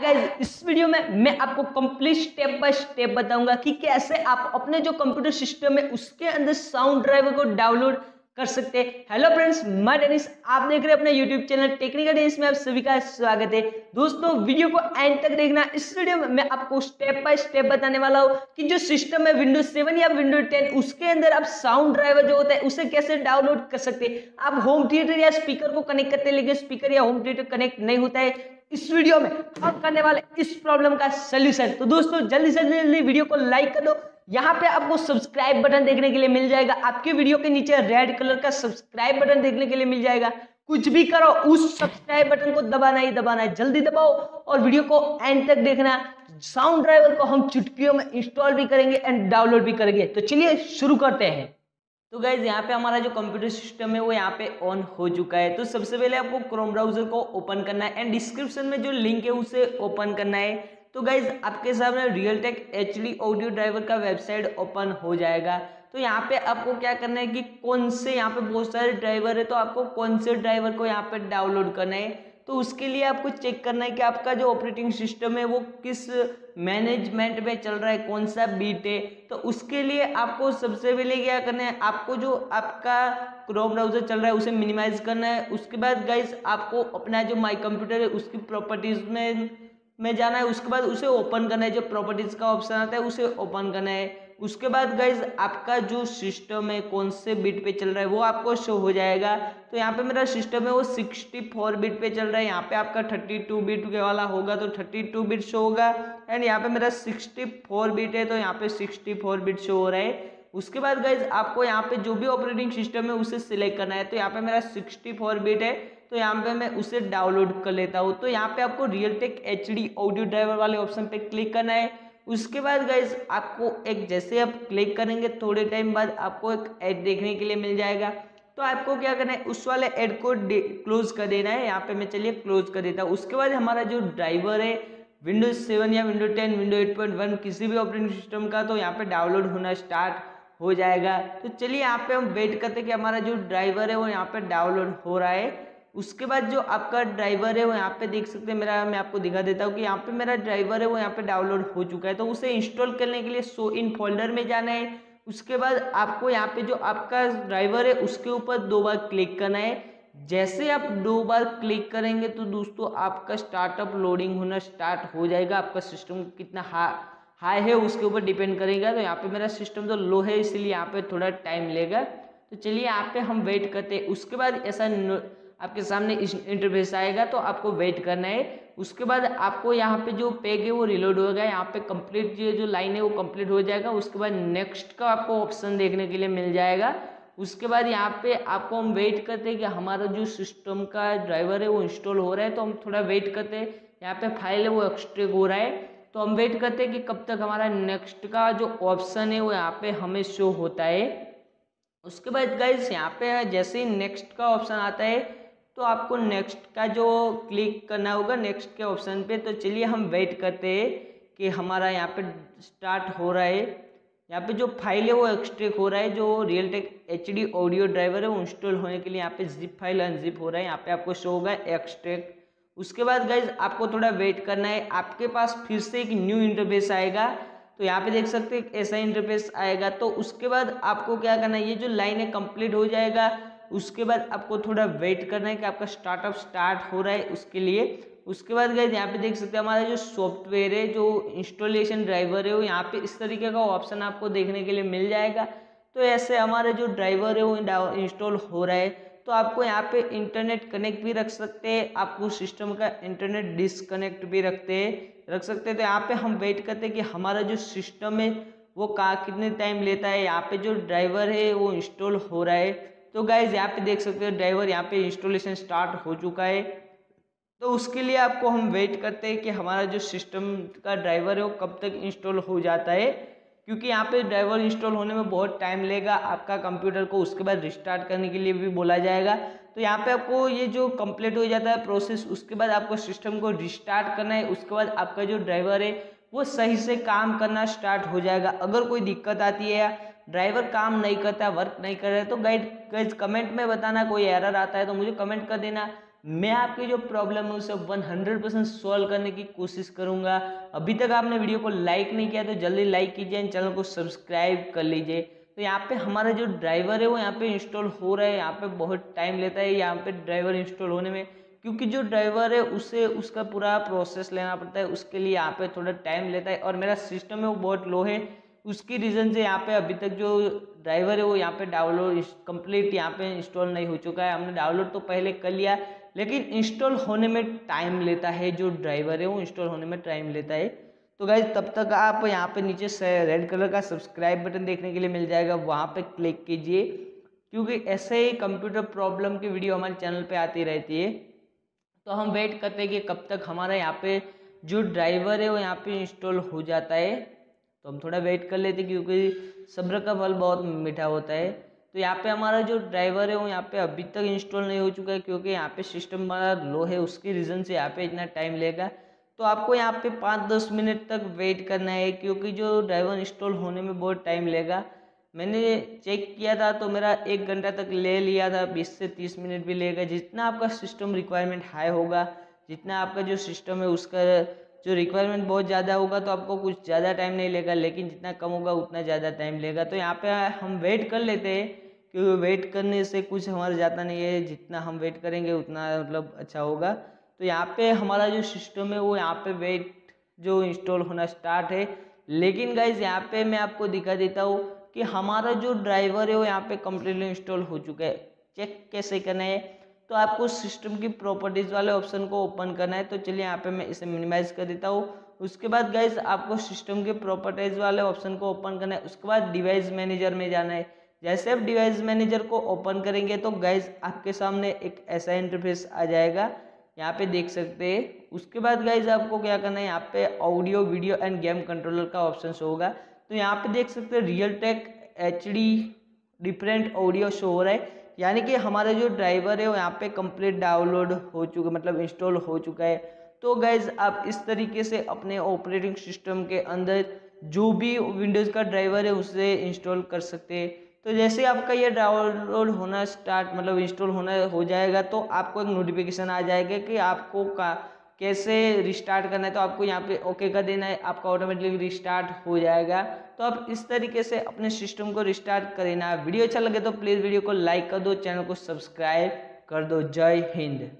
Guys इस video में मैं आपको कंप्लीट स्टेप बाय स्टेप बताऊंगा कि कैसे आप अपने जो कंप्यूटर सिस्टम है उसके अंदर साउंड ड्राइवर को डाउनलोड कर सकते हैं। हेलो फ्रेंड्स, मैं डेनिस, आप देख रहे हैं अपने यूट्यूब चैनल टेक्निकल डेनिस में आप सभी का स्वागत है। दोस्तों वीडियो को एंड तक देखना। इस वीडियो में मैं आपको स्टेप बाय स्टेप बताने वाला हूँ कि जो सिस्टम है विंडोज 7 या विंडोज 10 उसके अंदर आप साउंड ड्राइवर जो होता है उसे कैसे डाउनलोड कर सकते हैं। आप होम थिएटर या स्पीकर को कनेक्ट करते हैं लेकिन स्पीकर या होम थिएटर कनेक्ट नहीं होता है। इस वीडियो में हम करने वाले इस प्रॉब्लम का सलूशन। तो दोस्तों जल्दी से जल्दी वीडियो को लाइक कर दो। यहाँ पे आपको सब्सक्राइब बटन देखने के लिए मिल जाएगा, आपके वीडियो के नीचे रेड कलर का सब्सक्राइब बटन देखने के लिए मिल जाएगा। कुछ भी करो उस सब्सक्राइब बटन को दबाना ही दबाना है, जल्दी दबाओ और वीडियो को एंड तक देखना। साउंड ड्राइवर को हम चुटकियों में इंस्टॉल भी करेंगे एंड डाउनलोड भी करेंगे। तो चलिए शुरू करते हैं। तो गाइज यहाँ पे हमारा जो कंप्यूटर सिस्टम है वो यहाँ पे ऑन हो चुका है। तो सबसे पहले आपको क्रोम ब्राउजर को ओपन करना है एंड डिस्क्रिप्शन में जो लिंक है उसे ओपन करना है। तो गाइज आपके सामने रियलटेक एचडी ऑडियो ड्राइवर का वेबसाइट ओपन हो जाएगा। तो यहाँ पे आपको क्या करना है कि कौन से यहाँ पे बहुत सारे ड्राइवर है, तो आपको कौन से ड्राइवर को यहाँ पे डाउनलोड करना है। तो उसके लिए आपको चेक करना है कि आपका जो ऑपरेटिंग सिस्टम है वो किस मैनेजमेंट में चल रहा है, कौन सा बीट है। तो उसके लिए आपको सबसे पहले क्या करना है, आपको जो आपका क्रोम ब्राउजर चल रहा है उसे मिनिमाइज करना है। उसके बाद गाइस आपको अपना जो माई कंप्यूटर है उसकी प्रॉपर्टीज में जाना है। उसके बाद उसे ओपन करना है, जो प्रॉपर्टीज का ऑप्शन आता है उसे ओपन करना है। उसके बाद गाइज आपका जो सिस्टम है कौन से बिट पे चल रहा है वो आपको शो हो जाएगा। तो यहाँ पे मेरा सिस्टम है वो 64 बिट पे चल रहा है। यहाँ पे आपका 32 बिट के वाला होगा तो 32 बिट शो होगा एंड यहाँ पे मेरा 64 बिट है तो यहाँ पे 64 बिट शो हो रहा है। उसके बाद गाइज आपको यहाँ पे जो भी ऑपरेटिंग सिस्टम है उसे सिलेक्ट करना है। तो यहाँ पे मेरा 64 बिट है तो यहाँ पे मैं उसे डाउनलोड कर लेता हूँ। तो यहाँ पे आपको रियलटेक एचडी ऑडियो ड्राइवर वाले ऑप्शन पे क्लिक करना है। उसके बाद गाइज आपको एक जैसे आप क्लिक करेंगे थोड़े टाइम बाद आपको एक ऐड देखने के लिए मिल जाएगा। तो आपको क्या करना है, उस वाले ऐड को क्लोज कर देना है। यहाँ पे मैं चलिए क्लोज कर देता हूँ। उसके बाद हमारा जो ड्राइवर है विंडोज 7 या विंडोज 10 विंडोज 8.1 किसी भी ऑपरेटिंग सिस्टम का तो यहाँ पे डाउनलोड होना स्टार्ट हो जाएगा। तो चलिए यहाँ पे हम वेट करते हैं कि हमारा जो ड्राइवर है वो यहाँ पे डाउनलोड हो रहा है। उसके बाद जो आपका ड्राइवर है वो यहाँ पे देख सकते हैं, मेरा मैं आपको दिखा देता हूँ कि यहाँ पे मेरा ड्राइवर है वो यहाँ पे डाउनलोड हो चुका है। तो उसे इंस्टॉल करने के लिए शो इन फोल्डर में जाना है। उसके बाद आपको यहाँ पे जो आपका ड्राइवर है उसके ऊपर 2 बार क्लिक करना है। जैसे आप 2 बार क्लिक करेंगे तो दोस्तों आपका स्टार्टअप लोडिंग होना स्टार्ट हो जाएगा। आपका सिस्टम कितना हाई है उसके ऊपर डिपेंड करेगा। तो यहाँ पे मेरा सिस्टम तो लो है इसलिए यहाँ पे थोड़ा टाइम लेगा। तो चलिए यहाँ पे हम वेट करते हैं। उसके बाद ऐसा आपके सामने इंटरफेस आएगा तो आपको वेट करना है। उसके बाद आपको यहाँ पे जो पेज है वो रिलोड होगा। यहाँ पे कंप्लीट जो लाइन है वो कंप्लीट हो जाएगा। उसके बाद नेक्स्ट का आपको ऑप्शन देखने के लिए मिल जाएगा। उसके बाद यहाँ पे आपको हम वेट करते हैं कि हमारा जो सिस्टम का ड्राइवर है वो इंस्टॉल हो रहा है। तो हम थोड़ा वेट करते हैं। यहाँ पे फाइल है वो एक्सट्रैक्ट हो रहा है तो हम वेट करते हैं कि कब तक हमारा नेक्स्ट का जो ऑप्शन है वो यहाँ पे हमें शो होता है। उसके बाद गाइस यहाँ पे जैसे ही नेक्स्ट का ऑप्शन आता है तो आपको नेक्स्ट का जो क्लिक करना होगा नेक्स्ट के ऑप्शन पे। तो चलिए हम वेट करते हैं कि हमारा यहाँ पे स्टार्ट हो रहा है। यहाँ पे जो फाइल है वो एक्सट्रैक्ट हो रहा है, जो रियलटेक एचडी ऑडियो ड्राइवर है वो इंस्टॉल होने के लिए यहाँ पे जिप फाइल अनजिप हो रहा है। यहाँ पे आपको शो होगा एक्सट्रैक्ट। उसके बाद गाइज आपको थोड़ा वेट करना है। आपके पास फिर से एक न्यू इंटरफेस आएगा। तो यहाँ पे देख सकते हैं ऐसा इंटरफेस आएगा। तो उसके बाद आपको क्या करना है, ये जो लाइन है कंप्लीट हो जाएगा। उसके बाद आपको थोड़ा वेट करना है कि आपका स्टार्टअप स्टार्ट हो रहा है उसके लिए। उसके बाद गाइस यहाँ पे देख सकते हैं हमारा जो सॉफ्टवेयर है जो इंस्टॉलेशन ड्राइवर है वो यहाँ पे इस तरीके का ऑप्शन आपको देखने के लिए मिल जाएगा। तो ऐसे हमारा जो ड्राइवर है वो इंस्टॉल हो रहा है। तो आपको यहाँ पे इंटरनेट कनेक्ट भी रख सकते हैं, आपको सिस्टम का इंटरनेट डिसकनेक्ट भी रख सकते हैं। तो यहाँ पे हम वेट करते हैं कि हमारा जो सिस्टम है वो कितने टाइम लेता है। यहाँ पे जो ड्राइवर है वो इंस्टॉल हो रहा है। तो गाइज यहाँ पे देख सकते हो ड्राइवर यहाँ पे इंस्टॉलेशन स्टार्ट हो चुका है। तो उसके लिए आपको हम वेट करते हैं कि हमारा जो सिस्टम का ड्राइवर है वो कब तक इंस्टॉल हो जाता है, क्योंकि यहाँ पे ड्राइवर इंस्टॉल होने में बहुत टाइम लेगा आपका कंप्यूटर को। उसके बाद रिस्टार्ट करने के लिए भी बोला जाएगा। तो यहाँ पे आपको ये जो कंप्लीट हो जाता है प्रोसेस, उसके बाद आपको सिस्टम को रिस्टार्ट करना है। उसके बाद आपका जो ड्राइवर है वो सही से काम करना स्टार्ट हो जाएगा। अगर कोई दिक्कत आती है या ड्राइवर काम नहीं करता, वर्क नहीं कर रहा है तो गाइज कमेंट में बताना। कोई एरर आता है तो मुझे कमेंट कर देना। मैं आपकी जो प्रॉब्लम है उसे 100% सॉल्व करने की कोशिश करूंगा। अभी तक आपने वीडियो को लाइक नहीं किया तो जल्दी लाइक कीजिए, चैनल को सब्सक्राइब कर लीजिए। तो यहाँ पे हमारा जो ड्राइवर है वो यहाँ पे इंस्टॉल हो रहा है, यहाँ पे बहुत टाइम लेता है यहाँ पे ड्राइवर इंस्टॉल होने में, क्योंकि जो ड्राइवर है उसे उसका पूरा प्रोसेस लेना पड़ता है, उसके लिए यहाँ पे थोड़ा टाइम लेता है। और मेरा सिस्टम है वो बहुत लो है, उसकी रीज़न से यहाँ पे अभी तक जो ड्राइवर है वो यहाँ पे डाउनलोड कंप्लीट यहाँ पे इंस्टॉल नहीं हो चुका है। हमने डाउनलोड तो पहले कर लिया, लेकिन इंस्टॉल होने में टाइम लेता है, जो ड्राइवर है वो इंस्टॉल होने में टाइम लेता है। तो गाइज तब तक आप यहाँ पे नीचे से रेड कलर का सब्सक्राइब बटन देखने के लिए मिल जाएगा, वहाँ पे क्लिक कीजिए, क्योंकि ऐसे ही कंप्यूटर प्रॉब्लम की वीडियो हमारे चैनल पे आती रहती है। तो हम वेट करते हैं कि कब तक हमारा यहाँ पे जो ड्राइवर है वो यहाँ पे इंस्टॉल हो जाता है। तो हम थोड़ा वेट कर लेते हैं, क्योंकि सब्र का फल बहुत मीठा होता है। तो यहाँ पे हमारा जो ड्राइवर है वो यहाँ पे अभी तक इंस्टॉल नहीं हो चुका है, क्योंकि यहाँ पे सिस्टम हमारा लो है, उसकी रीज़न से यहाँ पे इतना टाइम लेगा। तो आपको यहाँ पे 5-10 मिनट तक वेट करना है, क्योंकि जो ड्राइवर इंस्टॉल होने में बहुत टाइम लेगा। मैंने चेक किया था तो मेरा 1 घंटा तक ले लिया था, 20 से 30 मिनट भी लेगा। जितना आपका सिस्टम रिक्वायरमेंट हाई होगा, जितना आपका जो सिस्टम है उसका जो रिक्वायरमेंट बहुत ज़्यादा होगा तो आपको कुछ ज़्यादा टाइम नहीं लेगा, लेकिन जितना कम होगा उतना ज़्यादा टाइम लेगा। तो यहाँ पे हम वेट कर लेते हैं, क्योंकि वेट करने से कुछ हमारा जाता नहीं है, जितना हम वेट करेंगे उतना मतलब अच्छा होगा। तो यहाँ पे हमारा जो सिस्टम है वो यहाँ पे वेट जो इंस्टॉल होना स्टार्ट है। लेकिन गाइज यहाँ पे मैं आपको दिखा देता हूँ कि हमारा जो ड्राइवर है वो यहाँ पे कम्प्लीटली इंस्टॉल हो चुका है। चेक कैसे करना है, तो आपको सिस्टम की प्रॉपर्टीज़ वाले ऑप्शन को ओपन करना है। तो चलिए यहाँ पे मैं इसे मिनिमाइज कर देता हूँ। उसके बाद गाइज आपको सिस्टम के प्रॉपर्टीज़ वाले ऑप्शन को ओपन करना है। उसके बाद डिवाइस मैनेजर में जाना है। जैसे आप डिवाइस मैनेजर को ओपन करेंगे तो गाइज आपके सामने एक ऐसा इंटरफेस आ जाएगा, यहाँ पे देख सकते हैं। उसके बाद गाइज आपको क्या करना है, यहाँ पे audio video and game controller का ऑप्शन होगा। तो यहाँ पे देख सकते हैं real tech HD different audio show हो रहा है, यानी कि हमारा जो ड्राइवर है वो यहाँ पे कंप्लीट डाउनलोड हो चुका, मतलब इंस्टॉल हो चुका है। तो गाइज आप इस तरीके से अपने ऑपरेटिंग सिस्टम के अंदर जो भी विंडोज़ का ड्राइवर है उसे इंस्टॉल कर सकते हैं। तो जैसे आपका ये डाउनलोड होना स्टार्ट मतलब इंस्टॉल होना हो जाएगा तो आपको एक नोटिफिकेशन आ जाएगा कि आपको कैसे रिस्टार्ट करना है। तो आपको यहाँ पे ओके कर देना है, आपका ऑटोमेटिकली रिस्टार्ट हो जाएगा। तो आप इस तरीके से अपने सिस्टम को रिस्टार्ट करें ना। वीडियो अच्छा लगे तो प्लीज़ वीडियो को लाइक कर दो, चैनल को सब्सक्राइब कर दो। जय हिंद।